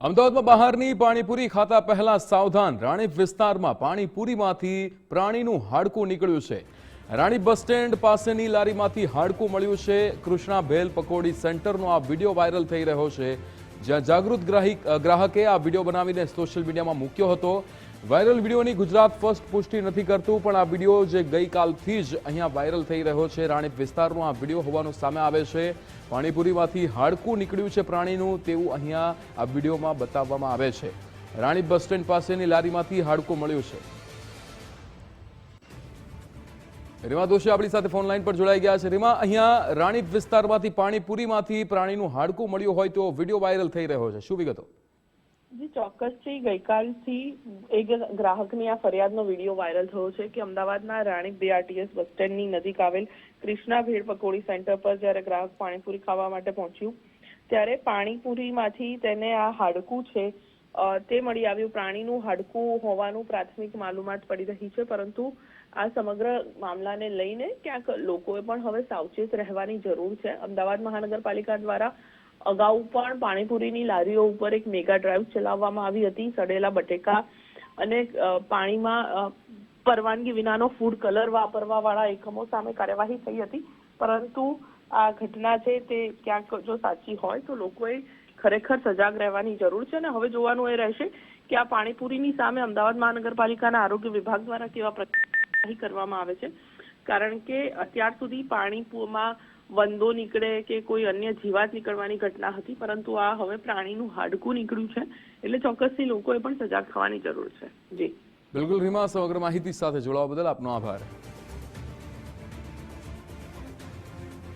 અમદાવાદમાં બહારની પાણીપુરી ખાતા પહેલા સાવધાન. રાણીપ વિસ્તારમાં પાણીપુરીમાંથી પ્રાણીનું હાડકું નીકળ્યું છે. રાણીપ બસ સ્ટેન્ડ પાસેની લારીમાંથી હાડકું મળ્યું છે. કૃષ્ણા ભેલ પકોડી સેન્ટરનો આ વિડીયો વાયરલ થઈ રહ્યો છે, જ્યાં જાગૃત ગ્રાહકે આ વિડીયો બનાવીને સોશિયલ મીડિયામાં મૂક્યો હતો. વાયરલ વિડીયોની ગુજરાત ફર્સ્ટ પુષ્ટિ નથી કરતું, પણ આ વિડીયો જે ગઈકાલથી જ અહીંયા વાયરલ થઈ રહ્યો છે. રાણીપ વિસ્તારનો આ વિડીયો હોવાનું સામે આવે છે. પાણીપુરીમાંથી હાડકું નીકળ્યું છે પ્રાણીનું, તેવું અહીંયા આ વિડીયોમાં બતાવવામાં આવે છે. રાણીપ બસ સ્ટેન્ડ પાસેની લારીમાંથી હાડકું મળ્યું છે. રીમા દોશી આપણી સાથે ફોન લાઈન પર જોડાઈ ગયા છે. રીમા, અહીંયા રાણીપ વિસ્તારમાંથી પાણીપુરીમાંથી પ્રાણીનું હાડકું મળ્યું હોય તો વિડીયો વાયરલ થઈ રહ્યો છે, શું વિગતો? જી ચોક્કસથી ગઈકાલથી એક ગ્રાહકની આ ફરિયાદનો વિડીયો વાયરલ થયો છે કે અમદાવાદના રાણીપ બીઆરટીએસ બસ સ્ટેન્ડની નજીક આવેલ કૃષ્ણા ભેળ પકોડી સેન્ટર પર જ્યારે ગ્રાહક પાણીપુરી ખાવા માટે પહોંચ્યું ત્યારે પાણીપુરીમાંથી તેને આ હાડકું છે તે મળી આવ્યું. પ્રાણીનું હાડકું હોવાનું પ્રાથમિક માલુમાત પડી રહી છે, પરંતુ આ સમગ્ર મામલાને લઈને ક્યાંક લોકોએ પણ હવે સાવચેત રહેવાની જરૂર છે. અમદાવાદ મહાનગરપાલિકા દ્વારા અગાઉ પણ પાણીપુરીની લારીઓ ઉપર એક મેગા ડ્રાઈવ ચલાવવામાં આવી હતી. સડેલા બટેકા અને પાણીમાં પરવાનગી વિનાનો ફૂડ કલર વાપરવા વાળા એકમો સામે કાર્યવાહી થઈ હતી, પરંતુ આ ઘટના છે તે ક્યાંક જો સાચી હોય તો લોકોએ ખરેખર સજાગ રહેવાની જરૂર છે. અને હવે જોવાનું એ રહેશે કે આ પાણીપુરીની સામે અમદાવાદ મહાનગરપાલિકાના આરોગ્ય વિભાગ દ્વારા કેવા પ્રકારની કરવામાં આવે છે, કારણ કે અત્યાર સુધી પાણીમાં વંદો નીકળે કે કોઈ અન્ય જીવાત નીકળવાની ઘટના હતી, પરંતુ આ હવે પ્રાણીનું હાડકું નીકળ્યું છે, એટલે ચોક્કસથી લોકોએ પણ સજાગ થવાની જરૂર છે. જી બિલકુલ રીમા, સમગ્ર માહિતી સાથે જોડાવા બદલ આપનો આભાર.